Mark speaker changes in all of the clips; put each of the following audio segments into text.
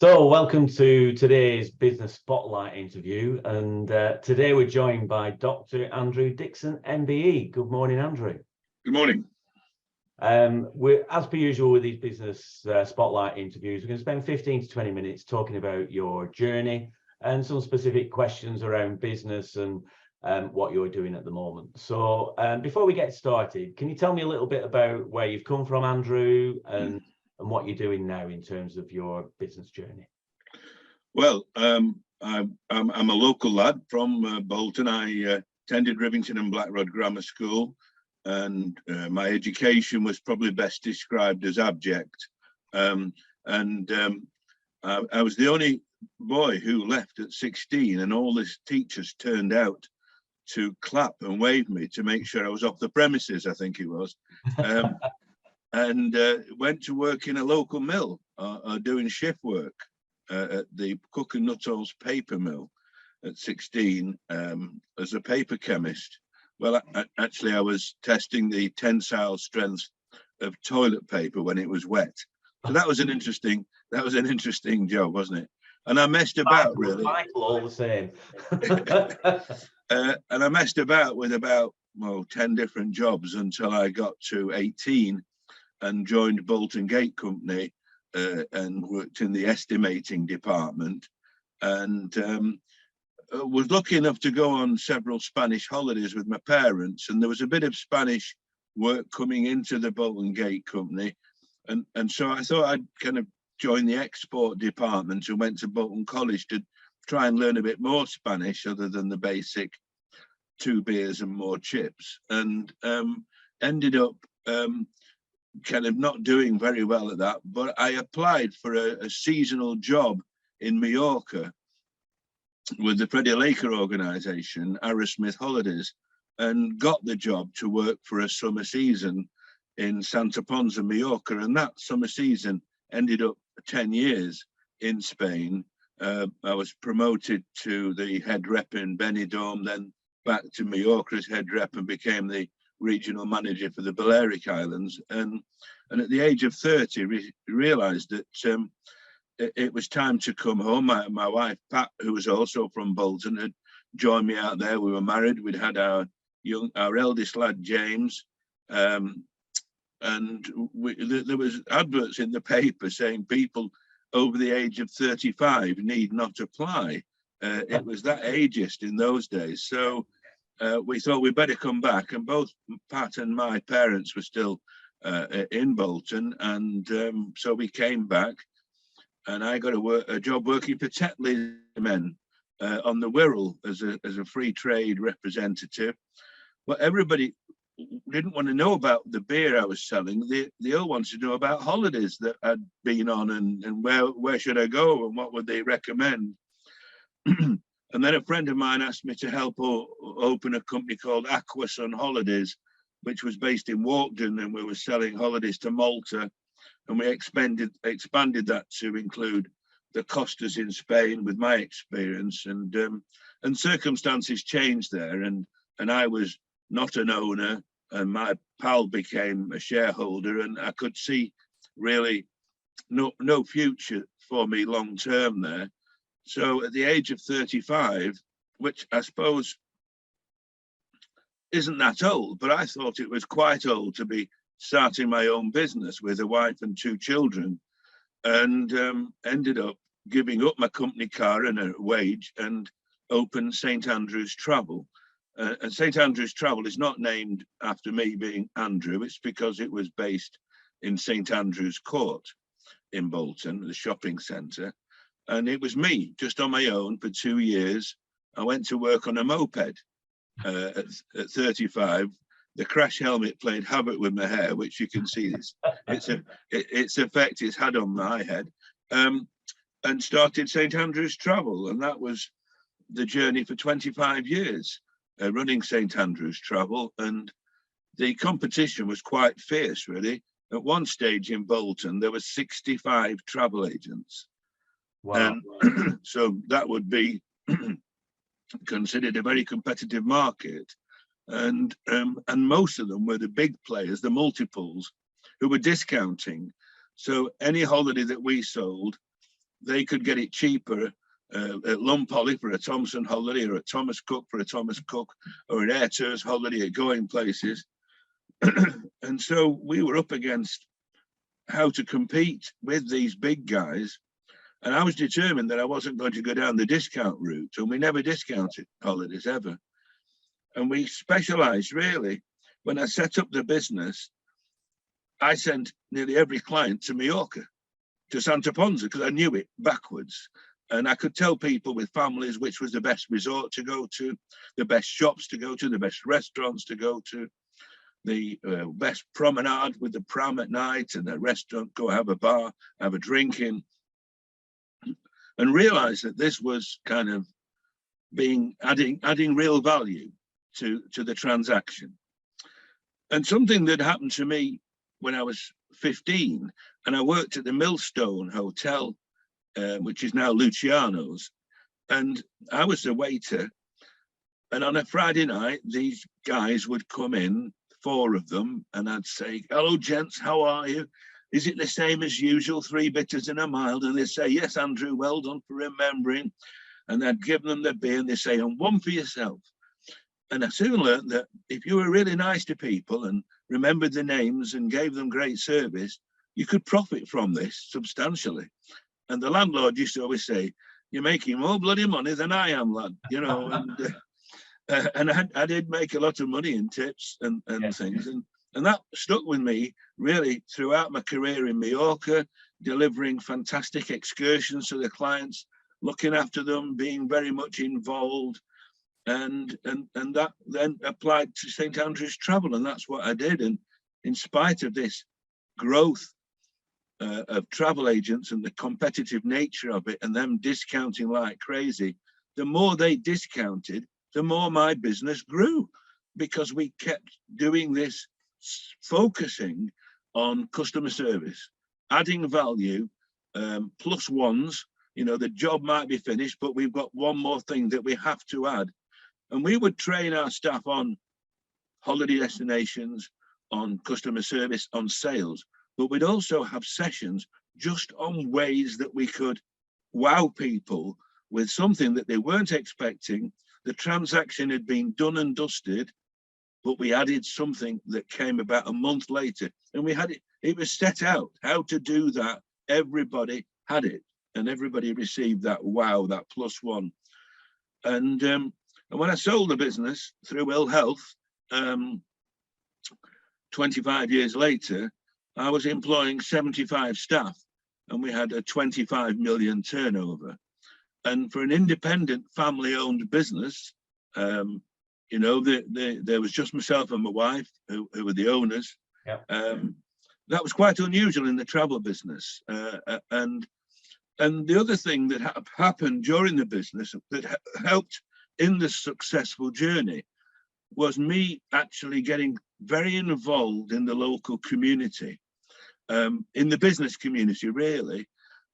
Speaker 1: So, welcome to today's Business Spotlight interview. And today we're joined by Dr. Andrew Dickson MBE. Good morning, Andrew.
Speaker 2: Good morning.
Speaker 1: We're, as per usual with these Business Spotlight interviews, we're going to spend 15 to 20 minutes talking about your journey and some specific questions around business and what you're doing at the moment. So, before we get started, can you tell me a little bit about where you've come from, Andrew, and what you're doing now in terms of your business journey?
Speaker 2: Well, I'm a local lad from Bolton. I attended Rivington and Blackrod Grammar School, and my education was probably best described as abject. I was the only boy who left at 16, and all the teachers turned out to clap and wave me to make sure I was off the premises, I think it was. And went to work in a local mill, doing shift work at the Cook and Nuttall's paper mill at 16 as a paper chemist. Well, actually, I was testing the tensile strength of toilet paper when it was wet. So that was an interesting job, wasn't it? And I messed about, really.
Speaker 1: Michael, all the same.
Speaker 2: And I messed about with about 10 different jobs until I got to 18. And joined Bolton Gate Company and worked in the estimating department, and was lucky enough to go on several Spanish holidays with my parents. And there was a bit of Spanish work coming into the Bolton Gate Company, and so I thought I'd kind of join the export department and went to Bolton College to try and learn a bit more Spanish other than the basic 2 beers and more chips, and ended up kind of not doing very well at that, but I applied for a seasonal job in Mallorca with the Freddie Laker organization, Aerosmith Holidays, and got the job to work for a summer season in Santa Ponza, Mallorca. And that summer season ended up 10 years in Spain. I was promoted to the head rep in Benidorm, then back to Mallorca as head rep, and became the regional manager for the Balearic Islands, and at the age of 30 realized that it was time to come home. My wife Pat, who was also from Bolton, had joined me out there. We were married. We'd had our eldest lad James, and there was adverts in the paper saying people over the age of 35 need not apply. It was that ageist in those days, so we thought we'd better come back, and both Pat and my parents were still in Bolton, and so we came back, and I got a job working for Tetley's men on the Wirral as a free trade representative. Well, everybody didn't want to know about the beer I was selling. They all wanted to know about holidays that I'd been on, and where should I go and what would they recommend. And then a friend of mine asked me to help open a company called Aquasun Holidays, which was based in Walkden, and we were selling holidays to Malta. And we expanded that to include the Costas in Spain with my experience. And circumstances changed there, and I was not an owner, and my pal became a shareholder, and I could see really no future for me long term there. So at the age of 35, which I suppose isn't that old, but I thought it was quite old to be starting my own business with a wife and 2 children, and ended up giving up my company car and a wage and opened St Andrew's Travel. And St Andrew's Travel is not named after me being Andrew, it's because it was based in St Andrew's Court in Bolton, the shopping centre. And it was me, just on my own for 2 years. I went to work on a moped at 35. The crash helmet played havoc with my hair, which you can see its effect it's had on my head. And started St Andrew's Travel, and that was the journey for 25 years, running St Andrew's Travel. And the competition was quite fierce, really. At one stage in Bolton, there were 65 travel agents. Wow. And so that would be considered a very competitive market. And most of them were the big players, the multiples, who were discounting. So any holiday that we sold, they could get it cheaper at Lumpolly for a Thomson holiday, or at Thomas Cook for a Thomas Cook, or an Air Tours holiday at Going Places. And so we were up against how to compete with these big guys. And I was determined that I wasn't going to go down the discount route, and we never discounted holidays ever. And we specialized really. When I set up the business, I sent nearly every client to Mallorca, to Santa Ponsa, because I knew it backwards. And I could tell people with families which was the best resort to go to, the best shops to go to, the best restaurants to go to, the best promenade with the pram at night, and the restaurant, go have a bar, have a drink in, and realize that this was kind of adding real value to the transaction. And something that happened to me when I was 15, and I worked at the Millstone Hotel, which is now Luciano's, and I was the waiter. And on a Friday night, these guys would come in, 4 of them, and I'd say, "Hello, gents, how are you? Is it the same as usual, 3 bitters and a mild?" And they'd say, "Yes, Andrew, well done for remembering." And I'd give them the beer, and they'd say, "And one for yourself." And I soon learned that if you were really nice to people and remembered the names and gave them great service, you could profit from this substantially. And the landlord used to always say, "You're making more bloody money than I am, lad," you know. And I did make a lot of money in tips and things, and that stuck with me really throughout my career in Mallorca, delivering fantastic excursions to the clients, looking after them, being very much involved, and that then applied to St Andrews Travel, and that's what I did. And in spite of this growth of travel agents and the competitive nature of it, and them discounting like crazy, the more they discounted, the more my business grew, because we kept doing this, focusing on customer service, adding value, plus ones. You know, the job might be finished, but we've got one more thing that we have to add. And we would train our staff on holiday destinations, on customer service, on sales, but we'd also have sessions just on ways that we could wow people with something that they weren't expecting. The transaction had been done and dusted, but we added something that came about a month later, and we had it was set out how to do that. Everybody had it, and everybody received that wow, that +1. And when I sold the business through ill health, 25 years later, I was employing 75 staff, and we had a 25 million turnover. And for an independent family-owned business, you know, there was just myself and my wife who were the owners.
Speaker 1: Yep.
Speaker 2: That was quite unusual in the travel business. And the other thing that happened during the business that helped in the successful journey was me actually getting very involved in the local community, in the business community, really.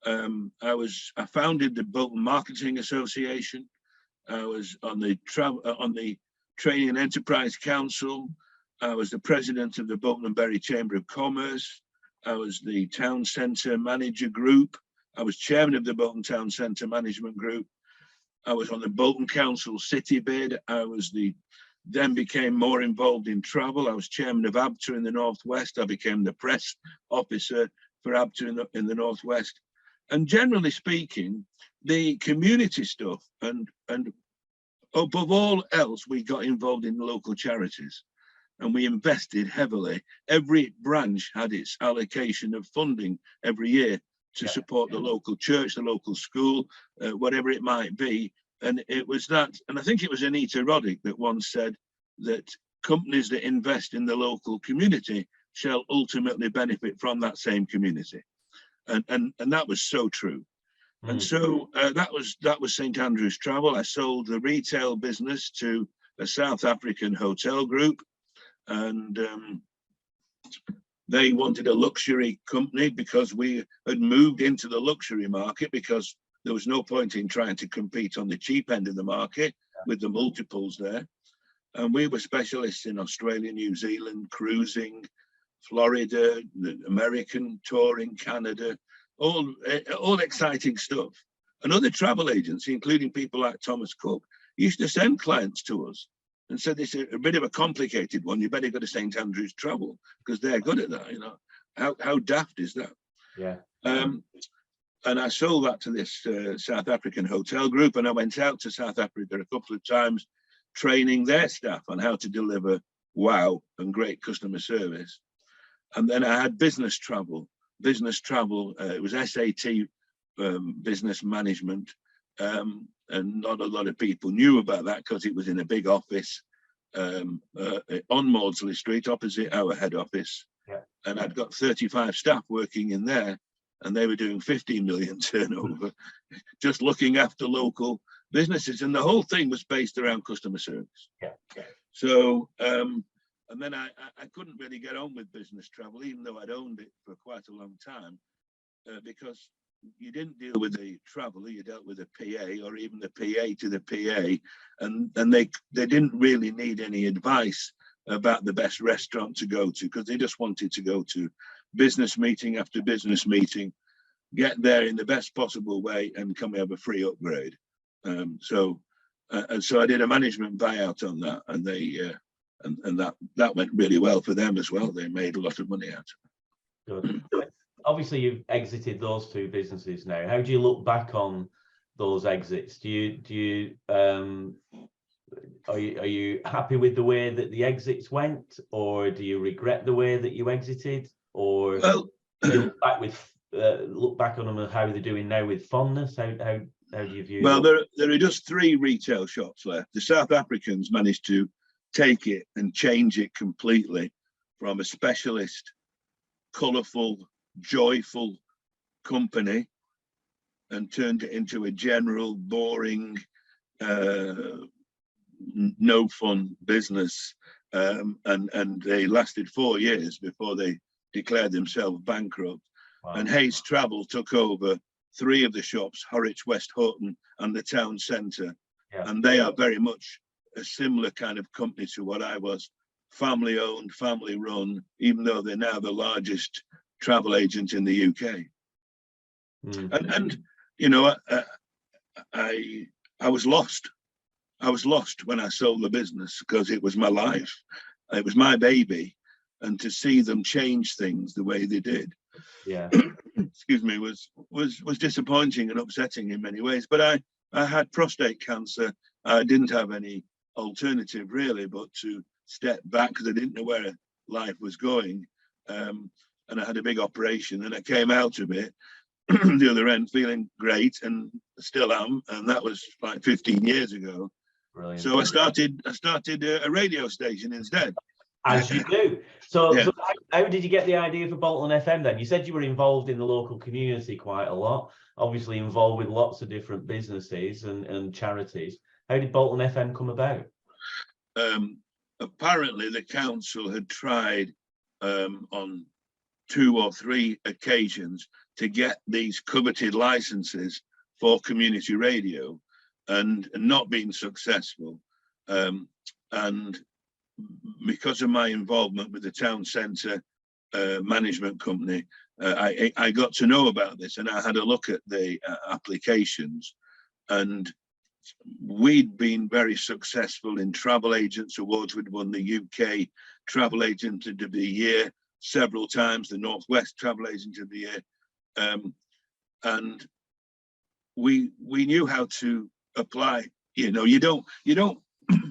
Speaker 2: I founded the Bolton Marketing Association. I was on the Training and Enterprise Council. I was the president of the Bolton and Bury Chamber of Commerce. I was the Town Centre Manager Group. I was chairman of the Bolton Town Centre Management Group. I was on the Bolton Council City Bid. Then became more involved in travel. I was chairman of ABTA in the Northwest. I became the press officer for ABTA in the Northwest. And generally speaking, the community stuff, and above all else, we got involved in local charities, and we invested heavily. Every branch had its allocation of funding every year to support the local church, the local school, whatever it might be. And it was that, and I think it was Anita Roddick that once said that companies that invest in the local community shall ultimately benefit from that same community. And that was so true. And so that was St Andrews Travel. I sold the retail business to a South African hotel group, and they wanted a luxury company because we had moved into the luxury market, because there was no point in trying to compete on the cheap end of the market with the multiples there. And we were specialists in Australia, New Zealand, cruising, Florida, the American touring, Canada, all exciting stuff. And other travel agents, including people like Thomas Cook, used to send clients to us and said, "This is a bit of a complicated one. You better go to St Andrews Travel because they're good at that." You know, how daft is that?
Speaker 1: Yeah.
Speaker 2: And I sold that to this South African hotel group, and I went out to South Africa a couple of times, training their staff on how to deliver wow and great customer service. And then I had business travel. It was SAT business management, and not a lot of people knew about that because it was in a big office on Maudsley Street, opposite our head office.
Speaker 1: Yeah.
Speaker 2: And I'd got 35 staff working in there, and they were doing 15 million turnover, just looking after local businesses. And the whole thing was based around customer service.
Speaker 1: Yeah.
Speaker 2: So, and then I couldn't really get on with business travel, even though I'd owned it for quite a long time, because you didn't deal with the traveller, you dealt with a PA or even the PA to the PA, and they didn't really need any advice about the best restaurant to go to, because they just wanted to go to business meeting after business meeting, get there in the best possible way, and can we have a free upgrade? So I did a management buyout on that, and they and that went really well for them as well. They made a lot of money out of it.
Speaker 1: Good. Obviously, you've exited those two businesses now. How do you look back on those exits? Are you happy with the way that the exits went, or do you regret the way that you exited, or look back on them and how they're doing now with fondness? How do you view?
Speaker 2: Well, there are just 3 retail shops left. The South Africans managed to take it and change it completely from a specialist, colourful, joyful company and turned it into a general, boring, no fun business. And they lasted 4 years before they declared themselves bankrupt. Wow. And Hayes Travel took over 3 of the shops, Horwich, West Houghton and the town centre. Yeah. And they are very much a similar kind of company to what I was, family owned, family run, even though they're now the largest travel agent in the UK. And you know, I was lost. I was lost when I sold the business because it was my life. It was my baby. And to see them change things the way they did,
Speaker 1: yeah,
Speaker 2: excuse me, was disappointing and upsetting in many ways. But I had prostate cancer. I didn't have any alternative really but to step back because I didn't know where life was going. And I had a big operation, and I came out of it the other end feeling great, and still am. And that was like 15 years ago. Brilliant. So I started a radio station instead.
Speaker 1: As you do. So, yeah. So how did you get the idea for Bolton FM then? You said you were involved in the local community quite a lot, obviously involved with lots of different businesses and charities. How did Bolton FM come about?
Speaker 2: Apparently the council had tried on 2 or 3 occasions to get these coveted licenses for community radio and not been successful. And because of my involvement with the town centre management company, I got to know about this, and I had a look at the applications, and we'd been very successful in travel agents awards. We'd won the UK Travel Agent of the Year several times, the Northwest Travel Agent of the Year, and we knew how to apply. You know, you don't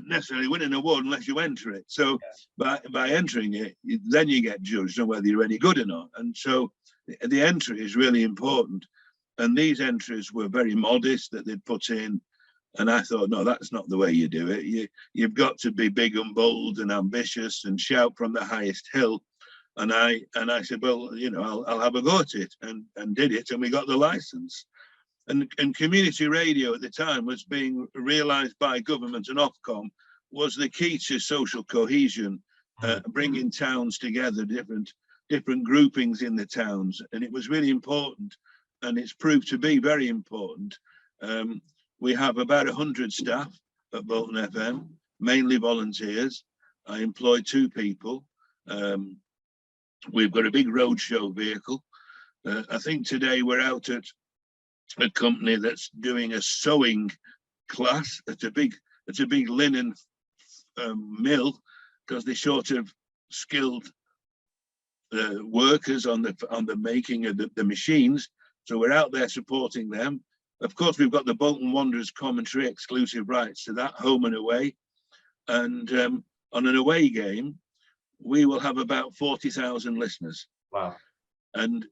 Speaker 2: necessarily win an award unless you enter it. So by entering it, then you get judged on whether you're any good or not. And so the entry is really important. And these entries were very modest that they'd put in. And I thought, no, that's not the way you do it. You've got to be big and bold and ambitious and shout from the highest hill. And I said, well, you know, I'll have a go at it, and did it, and we got the license. And community radio at the time was being realised by government, and Ofcom was the key to social cohesion, bringing towns together, different groupings in the towns, and it was really important, and it's proved to be very important. We have about 100 staff at Bolton FM, mainly volunteers. I employ 2 people. We've got a big roadshow vehicle, I think today we're out at a company that's doing a sewing class. It's a big linen mill, because they're short of skilled workers on the making of the machines. So we're out there supporting them. Of course, we've got the Bolton Wanderers commentary, exclusive rights to that, home and away. And on an away game, we will have about 40,000 listeners.
Speaker 1: Wow.
Speaker 2: And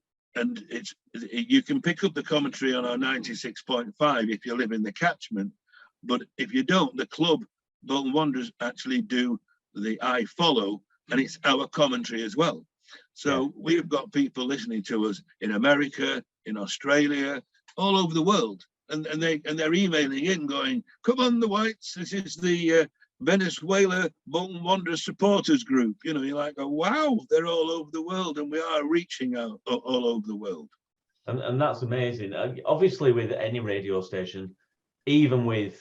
Speaker 2: you can pick up the commentary on our 96.5 if you live in the catchment. But if you don't, the club, Bolton Wanderers, actually do the I Follow, and it's our commentary as well. So we've got people listening to us in America, in Australia, all over the world, and they're emailing in going, "Come on, the Whites! This is the Venezuela Bolton Wanderers supporters group." You know, you're like, "Oh wow, they're all over the world, and we are reaching out all over the world."
Speaker 1: And that's amazing. Obviously, with any radio station, even with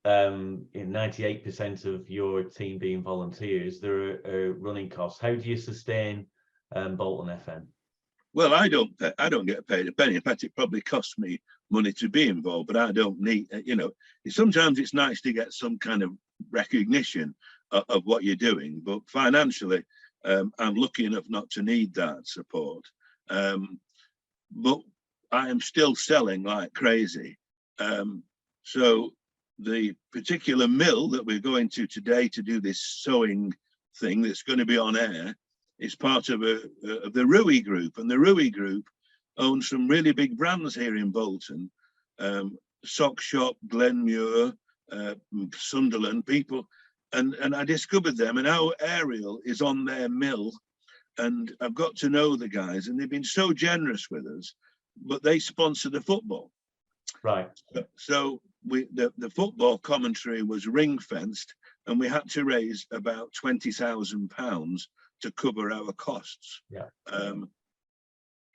Speaker 1: 98% of your team being volunteers, there are running costs. How do you sustain Bolton FM?
Speaker 2: Well, I don't get paid a penny. In fact, it probably costs me money to be involved, but I don't need, you know, sometimes it's nice to get some kind of recognition of what you're doing, but financially, I'm lucky enough not to need that support. But I am still selling like crazy. So the particular mill that we're going to today to do this sewing thing that's going to be on air is part of the Rui Group, and the Rui Group owns some really big brands here in Bolton, Sock Shop, Glenmuir, Sunderland, people, and I discovered them, and our aerial is on their mill, and I've got to know the guys, and they've been so generous with us, but they sponsor the football.
Speaker 1: Right.
Speaker 2: So the football commentary was ring fenced, and we had to raise about £20,000 to cover our costs.
Speaker 1: Yeah.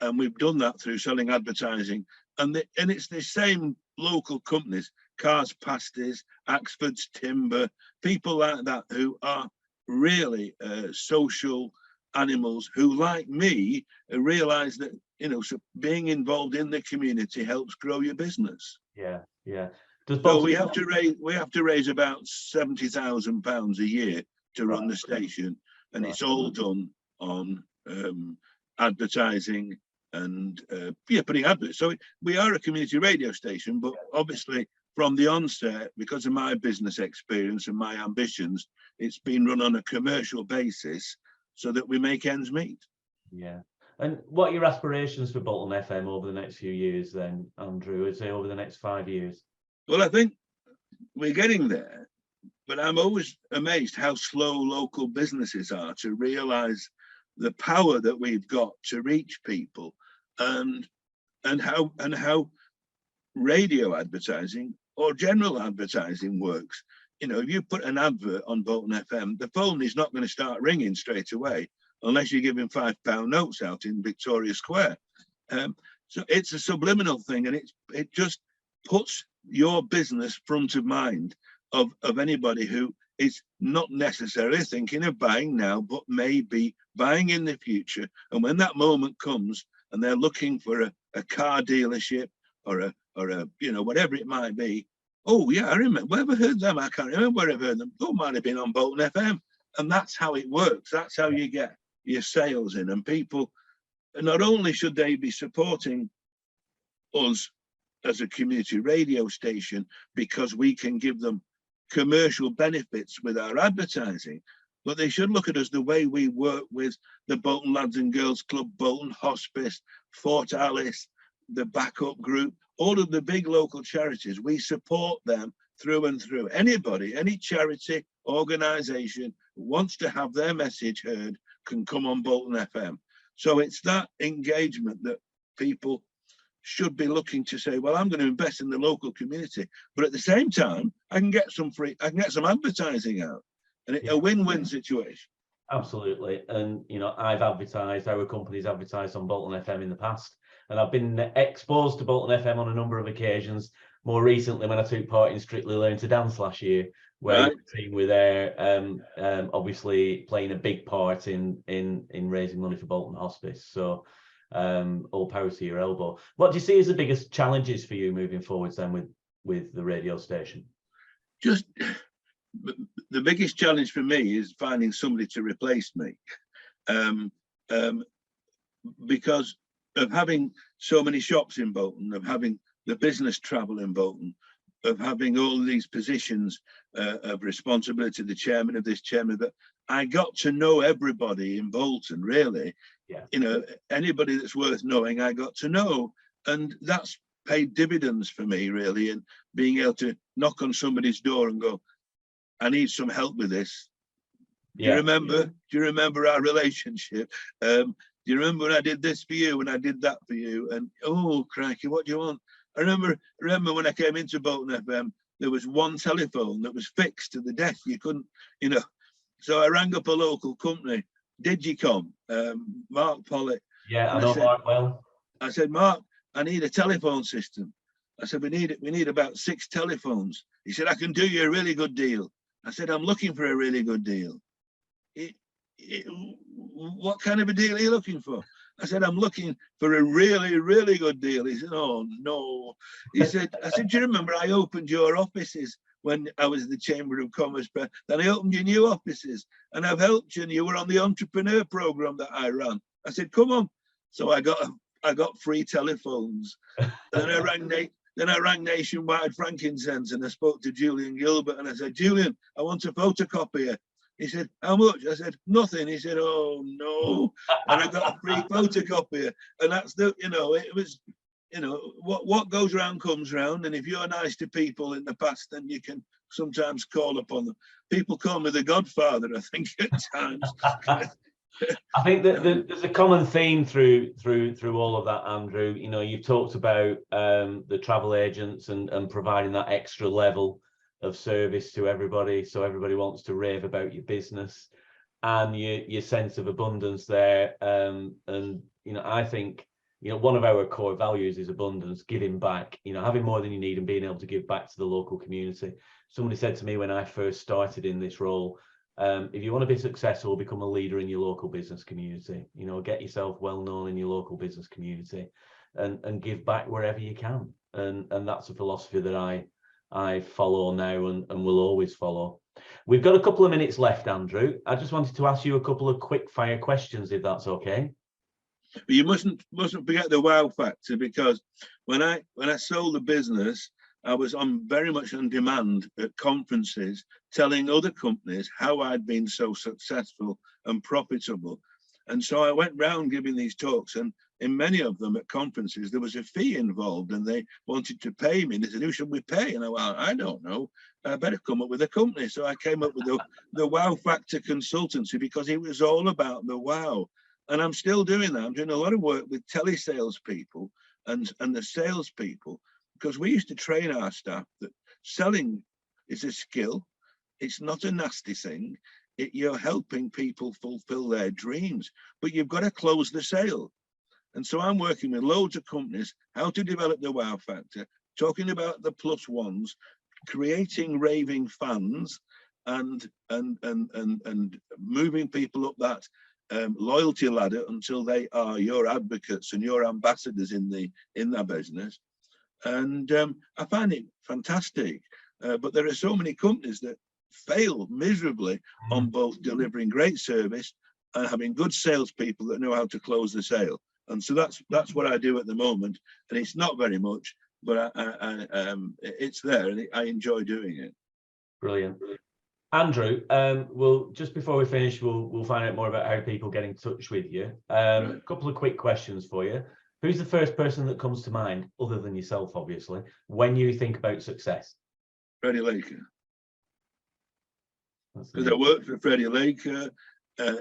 Speaker 2: And we've done that through selling advertising, and it's the same local companies, Cars Pasties, Axford's Timber, people like that who are really social animals who, like me, realize that, you know, so being involved in the community helps grow your business.
Speaker 1: Yeah.
Speaker 2: So we have to raise about £70,000 a year to run the station, and it's all done on advertising and putting adverts. So we are a community radio station, but obviously from the onset, because of my business experience and my ambitions, it's been run on a commercial basis so that we make ends meet.
Speaker 1: Yeah. And what are your aspirations for Bolton FM over the next few years then, Andrew? I'd say over the next 5 years.
Speaker 2: Well, I think we're getting there, but I'm always amazed how slow local businesses are to realize the power that we've got to reach people, and how radio advertising or general advertising works. You know, if you put an advert on Bolton FM, the phone is not going to start ringing straight away unless you're giving £5 notes out in Victoria Square. So it's a subliminal thing, and it just puts your business front of mind of anybody who is not necessarily thinking of buying now, but may be buying in the future. And when that moment comes and they're looking for a car dealership or a you know, whatever it might be, oh yeah, I remember, where have I heard them? I can't remember where I've heard them. Oh, might have been on Bolton FM. And that's how it works. That's how you get your sales in. And people, not only should they be supporting us as a community radio station because we can give them commercial benefits with our advertising, but they should look at us the way we work with the Bolton Lads and Girls Club, Bolton Hospice, Fort Alice, the Backup Group, all of the big local charities. We support them through and through. Anybody, any charity, organisation who wants to have their message heard can come on Bolton FM. So it's that engagement that people should be looking to say, well, I'm going to invest in the local community, but at the same time, I can get some advertising out, and it's a win-win situation.
Speaker 1: Absolutely. And, you know, our company's advertised on Bolton FM in the past, and I've been exposed to Bolton FM on a number of occasions. More recently, when I took part in Strictly Learn to Dance last year, where your team were there, obviously playing a big part in raising money for Bolton Hospice. So all power to your elbow. What do you see as the biggest challenges for you moving forwards then with the radio station?
Speaker 2: Just the biggest challenge for me is finding somebody to replace me, because of having so many shops in Bolton, of having the business travel in Bolton, of having all these positions of responsibility, the chairman of this, chairman of that. I got to know everybody in Bolton, really.
Speaker 1: Yeah.
Speaker 2: You know, anybody that's worth knowing, I got to know. And that's paid dividends for me, really, and being able to knock on somebody's door and go, I need some help with this. Do you remember? Do you remember our relationship? Do you remember when I did this for you and I did that for you? And oh, crikey, what do you want? I remember when I came into Bolton FM, there was one telephone that was fixed to the desk. You couldn't, you know. So I rang up a local company, Digicom, Mark Pollitt.
Speaker 1: Yeah, I know Mark well.
Speaker 2: I said, Mark, I need a telephone system. I said, we need about 6 telephones. He said, I can do you a really good deal. I said, I'm looking for a really good deal. What kind of a deal are you looking for? I said, I'm looking for a really, really good deal. He said, oh, no. I said, do you remember I opened your offices when I was the Chamber of Commerce? Then I opened your new offices and I've helped you, and you were on the Entrepreneur program that I ran. I said, come on. So I got free telephones. Then I rang Nationwide Frankincense and I spoke to Julian Gilbert and I said, Julian, I want a photocopier. He said, how much? I said, nothing. He said, oh, no. And I got a free photocopier. And that's it was, what goes around comes round. And if you're nice to people in the past, then you can sometimes call upon them. People call me the Godfather, I think, at times.
Speaker 1: I think that there's a common theme through all of that, Andrew. You know, you talked about the travel agents and providing that extra level of service to everybody, so everybody wants to rave about your business and your sense of abundance there. And you know, I think, you know, one of our core values is abundance, giving back, you know, having more than you need and being able to give back to the local community. Somebody said to me when I first started in this role, if you want to be successful, become a leader in your local business community. You know, get yourself well known in your local business community and give back wherever you can. And that's a philosophy that I follow now and will always follow. We've got a couple of minutes left, Andrew. I just wanted to ask you a couple of quick fire questions, if that's okay.
Speaker 2: But you mustn't forget the wow factor, because when I sold the business, I was very much on demand at conferences, telling other companies how I'd been so successful and profitable. And so I went round giving these talks, and in many of them at conferences, there was a fee involved and they wanted to pay me. And they said, who should we pay? And I went, I don't know. I better come up with a company. So I came up with the Wow Factor Consultancy, because it was all about the wow. And I'm still doing that. I'm doing a lot of work with telesales people and the salespeople, because we used to train our staff that selling is a skill. It's not a nasty thing. You're helping people fulfill their dreams, but you've got to close the sale. And so I'm working with loads of companies, how to develop the wow factor, talking about the plus ones, creating raving fans, and moving people up that loyalty ladder until they are your advocates and your ambassadors in their business. And I find it fantastic. But there are so many companies that fail miserably on both delivering great service and having good salespeople that know how to close the sale. And so that's what I do at the moment, and it's not very much, but it's there, and I enjoy doing it.
Speaker 1: Brilliant, Andrew. Well, just before we finish, we'll find out more about how people get in touch with you. A couple of quick questions for you. Who's the first person that comes to mind, other than yourself, obviously, when you think about success?
Speaker 2: Freddie Laker. Because I worked for Freddie Laker.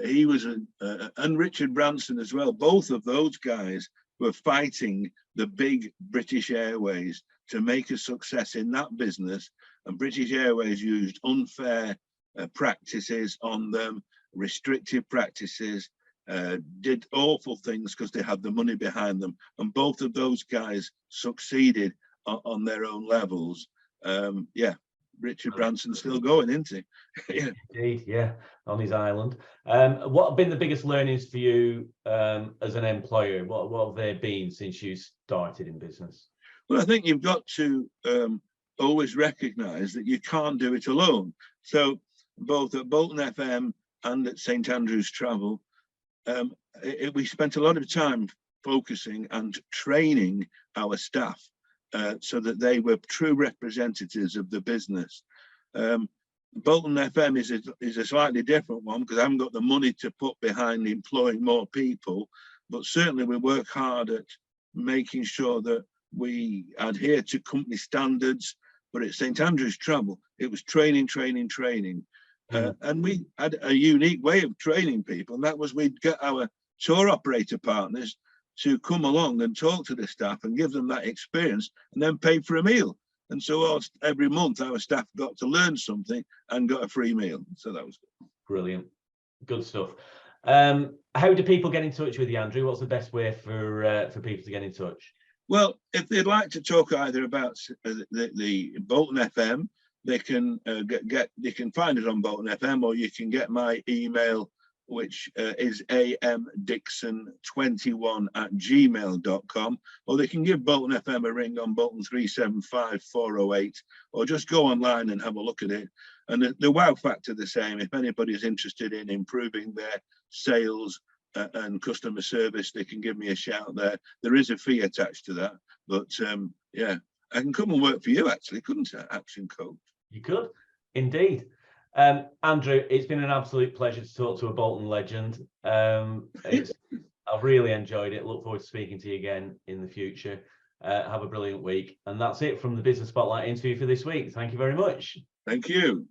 Speaker 2: He was and Richard Branson as well. Both of those guys were fighting the big British Airways to make a success in that business. And British Airways used unfair practices on them, restrictive practices, did awful things because they had the money behind them. And both of those guys succeeded on their own levels. Yeah, Richard Branson's still going, isn't he? Yeah.
Speaker 1: Indeed, yeah, on his island. What have been the biggest learnings for you as an employer? What have they been since you started in business?
Speaker 2: Well, I think you've got to always recognise that you can't do it alone. So both at Bolton FM and at St Andrew's Travel, we spent a lot of time focusing and training our staff so that they were true representatives of the business. Bolton FM is a slightly different one because I haven't got the money to put behind employing more people, but certainly we work hard at making sure that we adhere to company standards. But at St Andrew's Travel, it was training. And we had a unique way of training people, and that was we'd get our tour operator partners to come along and talk to the staff and give them that experience and then pay for a meal. And so every month our staff got to learn something and got a free meal. So that was good.
Speaker 1: Brilliant. Good stuff. How do people get in touch with you, Andrew? What's the best way for people to get in touch?
Speaker 2: Well, if they'd like to talk either about the Bolton FM, they can they can find it on Bolton FM, or you can get my email, which is amdixon21@gmail.com, or they can give Bolton FM a ring on Bolton 375 408, or just go online and have a look at it. And the wow factor the same. If anybody's interested in improving their sales and customer service, they can give me a shout there. There is a fee attached to that, but yeah, I can come and work for you actually, couldn't I, Action Coach?
Speaker 1: You could, indeed. Andrew, it's been an absolute pleasure to talk to a Bolton legend. I've really enjoyed it. Look forward to speaking to you again in the future. Have a brilliant week. And that's it from the Business Spotlight interview for this week. Thank you very much.
Speaker 2: Thank you.